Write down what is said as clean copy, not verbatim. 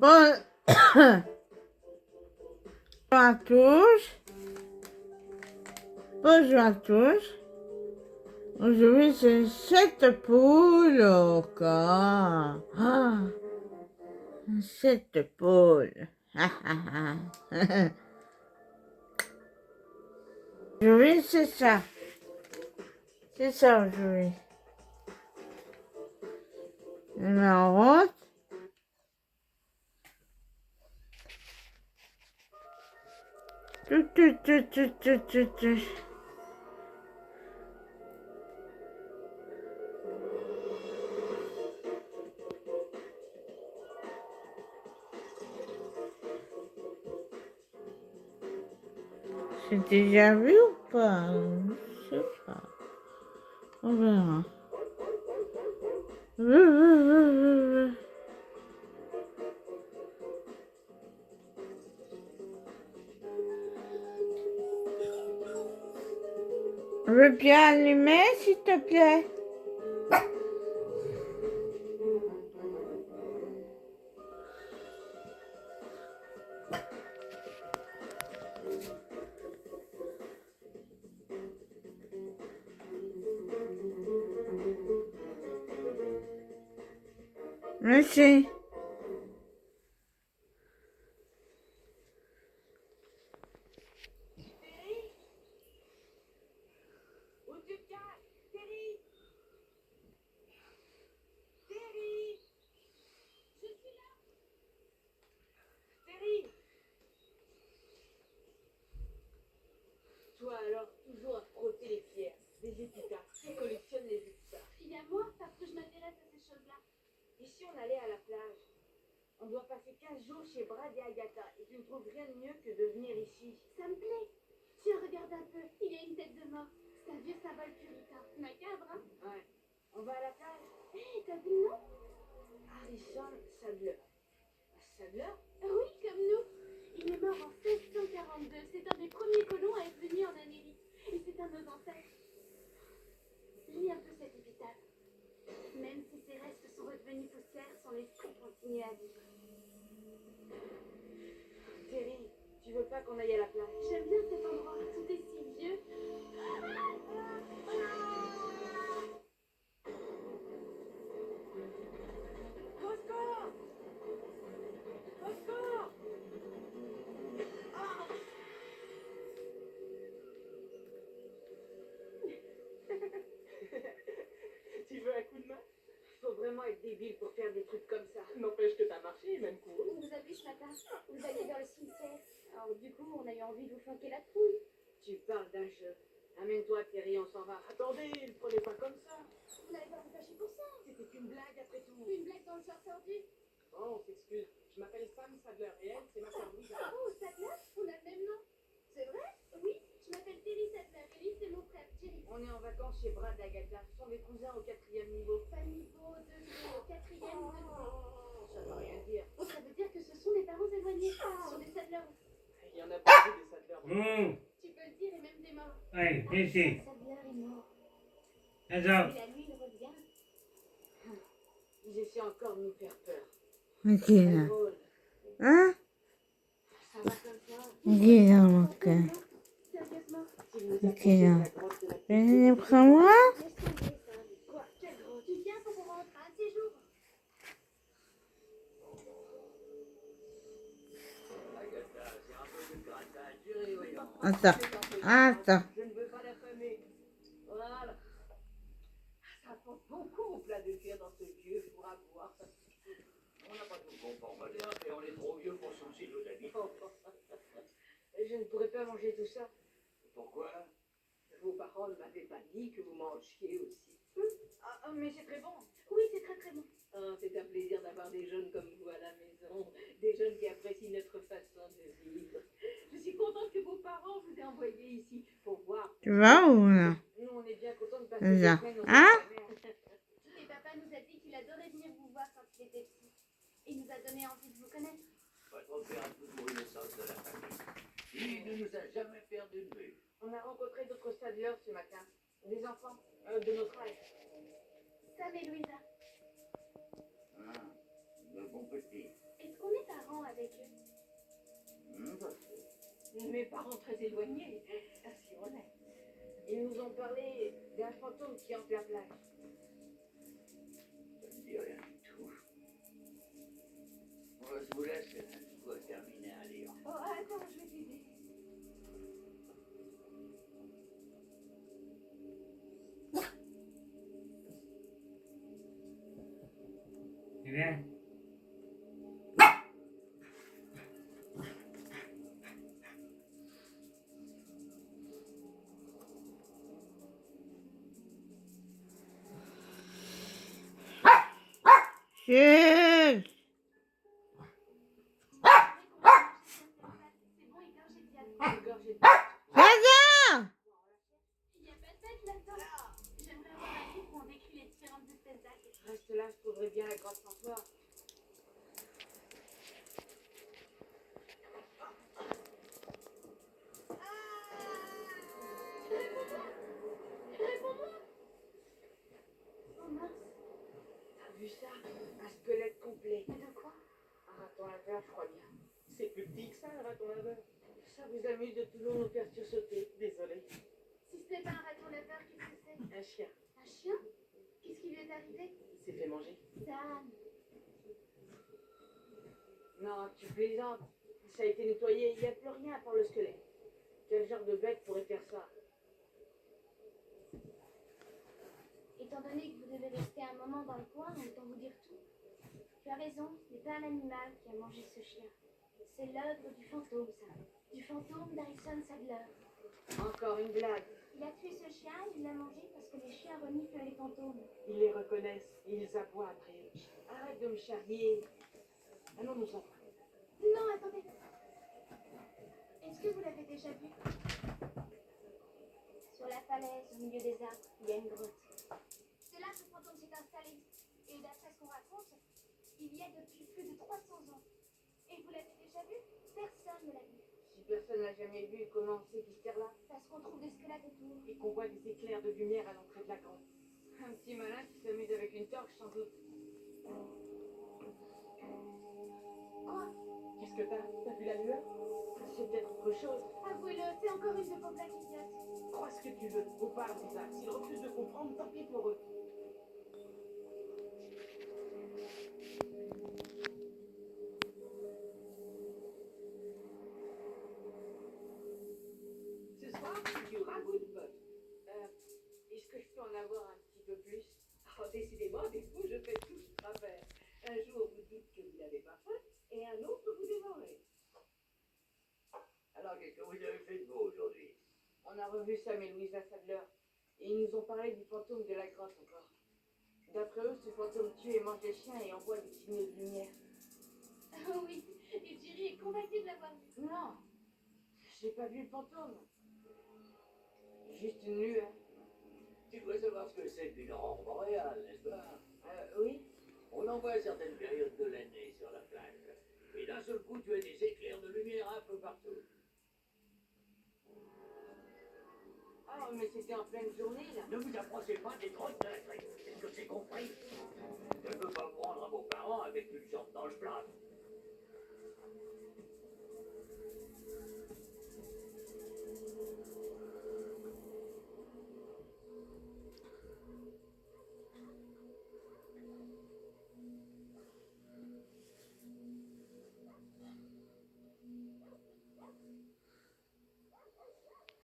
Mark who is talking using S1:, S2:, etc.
S1: Bon, bonjour à tous. Bonjour à tous. Aujourd'hui, c'est cette poule encore. Ah, cette poule. Aujourd'hui, c'est ça. C'est ça aujourd'hui. Je mets en route. Tout. J'ai déjà vu ou pas? Je sais pas. On verra. Veux bien allumer, s'il te plaît? Merci.
S2: Toi alors, toujours à frotter les pierres, les épitaphes, qui collectionne les épitaphes.
S3: Il y a moi, parce que je m'intéresse à ces choses-là.
S2: Et si on allait à la plage? On doit passer 15 jours chez Brad et Agatha, et tu ne trouves rien de mieux que de venir ici.
S3: Ça me plaît. Tiens, regarde un peu. Il y a une tête de mort. C'est un vieux symbole puritain. Macabre, hein?
S2: Ouais. On va à la plage?
S3: Hé, t'as vu le nom?
S2: Harrison Sadler. Sadler?
S3: Oui, comme nous. Il est mort en 1642. C'est un des premiers colons à être venu en Amérique. Et c'est un de nos ancêtres. Lis un peu cette épitaphe. Même si ses restes sont redevenus poussière, son esprit continue à vivre.
S2: Terry, tu veux pas qu'on aille à la plage?
S3: J'aime bien cet endroit. Tout est si vieux.
S2: Au secours! Au secours! Ah! Tu veux un coup de main? Faut vraiment être débile pour faire des trucs comme ça. N'empêche que t'as marché, même couru.
S3: On vous a vu ce matin. Vous alliez vers le cimetière. Alors du coup, on a eu envie de vous flanquer la trouille.
S2: Tu parles d'un jeu. Amène-toi, Terry, on s'en va. Attendez, ne prenez pas comme ça.
S3: Vous n'allez pas vous fâcher pour ça.
S2: C'était qu'une blague après tout.
S3: Une blague dans le genre tordu.
S2: Oh, on s'excuse. Je m'appelle Sam Sadler et elle, c'est ma sœur Louisa.
S3: Oh, Sadler, on a le même nom. C'est vrai? Oui, je m'appelle Terry Sadler et lui, c'est mon frère, Jerry.
S2: On est en vacances chez Brad et Agatha. Ce sont des cousins au 4e niveau.
S3: Pas niveau 2, 4e degré.
S2: Ça veut rien dire.
S3: Oh, ça veut dire que ce sont des parents éloignés. Ce sont des Sadler aussi.
S2: Il y en a beaucoup des Sadler.
S3: Tu peux le dire, et même des morts.
S4: Hey, ici.
S3: Sadler est mort.
S4: Hands
S3: Et
S4: up.
S3: la nuit, il revient.
S2: Ils essaient encore de nous faire peur.
S1: Ok,
S2: C'est
S1: là.
S2: drôle.
S1: Hein?
S2: Ça va comme ça.
S1: Ok, là, mon cœur.
S3: Sérieusement.
S2: Si vous
S1: Ok,
S2: approchez de
S1: là.
S2: la grotte de la
S1: Venez prends moi.
S3: Laisse tomber, Sam. Quoi? Quel gros? Tu viens pour qu'on rentre un de ces jours.
S1: Attends.
S2: Je ne veux pas l'affamer. Voilà. Ça apporte beaucoup au plat de cuir dans ce vieux four à bois.
S5: On n'a pas tout confort moderne et on est trop vieux pour soucier nos amis.
S2: Je ne pourrais pas manger tout ça.
S5: Pourquoi?
S2: Vos parents ne m'avaient pas dit que vous mangiez aussi. Mais c'est très bon.
S3: Oui, c'est très très bon.
S2: Ah, c'est un plaisir d'avoir des jeunes comme vous à la maison. Des jeunes qui apprécient notre façon de vivre. Je suis contente que vos parents vous aient envoyé ici pour voir.
S1: Tu vas où, là?
S2: Nous, on est bien contents de passer
S1: C'est
S2: des
S1: ça.
S2: semaines au
S1: Hein?
S3: Et papa nous a dit qu'il adorait venir vous voir quand il était petit. Il nous a donné envie de vous connaître.
S5: Votre père a toujours eu le sens de la famille. Il ne nous a jamais perdu de vue.
S2: On a rencontré d'autres Sadler ce matin. Des enfants de notre âge.
S3: Sam et Louisa.
S5: Ah, de bons petits.
S3: Est-ce qu'on est à avec eux.
S5: Parfait.
S2: Mes parents très éloignés, ainsi on est. Ils nous ont parlé d'un fantôme qui hante la plage.
S5: Ça ne dit rien du tout. Bon, je vous laisse, je dois terminer à lire.
S2: Oh, attends, je vais t'aider.
S4: Eh bien,
S1: Chut.
S3: C'est bon, égorgez bien.
S2: Une gorgée de
S1: Jason.
S3: Il n'y a pas de tête là-dedans. J'aimerais avoir un livre où on décrit les différentes espèces d'algues.
S2: Reste là, je trouverai bien la grotte sans toi.
S3: Réponds-moi. Oh mince.
S2: T'as vu ça? Un squelette complet.
S3: Mais de quoi?
S2: Un raton laveur, je crois bien. C'est plus petit que ça, un raton laveur. Ça vous amuse de toujours nous faire sursauter. Désolé.
S3: Si ce n'est pas un raton laveur, qu'est-ce que c'est?
S2: Un chien.
S3: Un chien? Qu'est-ce qui lui est arrivé?
S2: Il s'est fait manger.
S3: Dan.
S2: Non, tu plaisantes. Ça a été nettoyé. Il n'y a plus rien à part le squelette. Quel genre de bête pourrait faire ça?
S3: Étant donné que vous devez rester un moment dans le coin, autant vous dire tout. Tu as raison, ce n'est pas un animal qui a mangé ce chien. C'est l'œuvre du fantôme, ça. Du fantôme d'Harrison Sadler.
S2: Encore une blague.
S3: Il a tué ce chien et il l'a mangé parce que les chiens reniflent les fantômes.
S2: Ils les reconnaissent. Ils aboient après eux. Arrête de me charrier. Allons nous en.
S3: Non, attendez. Est-ce que vous l'avez déjà vu? Sur la falaise, au milieu des arbres, il y a une grotte. C'est là que le fantôme s'est installé. Et d'après ce qu'on raconte, il y est depuis plus de 300 ans. Et vous l'avez déjà vu? Personne ne l'a vu.
S2: Si personne n'a jamais vu, comment c'est qu'il se terre là?
S3: Parce qu'on trouve des squelettes autour.
S2: Et qu'on voit des éclairs de lumière à l'entrée de la grotte. Un petit malin qui s'amuse avec une torche, sans doute.
S3: Quoi?
S2: Qu'est-ce que t'as? T'as vu la lueur? C'est peut-être autre chose.
S3: Avouez-le, c'est encore une de vos blagues idiotes.
S2: Crois ce que tu veux. On parle de ça. S'ils refusent de comprendre, tant pis pour eux. Ce soir, c'est du ragoût de bœuf. Est-ce que je peux en avoir un petit peu plus? Oh, décidément, avec vous, je fais tout ce travers. Un jour, vous dites que vous n'avez pas faim, et un autre, vous dévorez.
S5: Alors, qu'est-ce que vous avez fait de beau aujourd'hui?
S2: On a revu Sam et Louisa Sadler, et ils nous ont parlé du fantôme de la grotte encore. D'après eux, ce fantôme tue et mange les chiens et envoie des signaux de lumière.
S3: Ah oui, et Jerry est convaincu de l'avoir vu.
S2: Non, j'ai pas vu le fantôme. Juste une lueur.
S5: Tu dois savoir ce que c'est qu'une aurore boréale, n'est-ce pas?
S2: Oui.
S5: On en voit à certaines périodes de l'année sur la plage. Et d'un seul coup, tu as des éclairs de lumière un peu partout.
S2: Ah, mais c'était en pleine journée, là.
S5: Ne vous approchez pas des grottes de la Est-ce que c'est compris? Je ne veux pas vous rendre à vos parents avec une sorte d'ange blanc.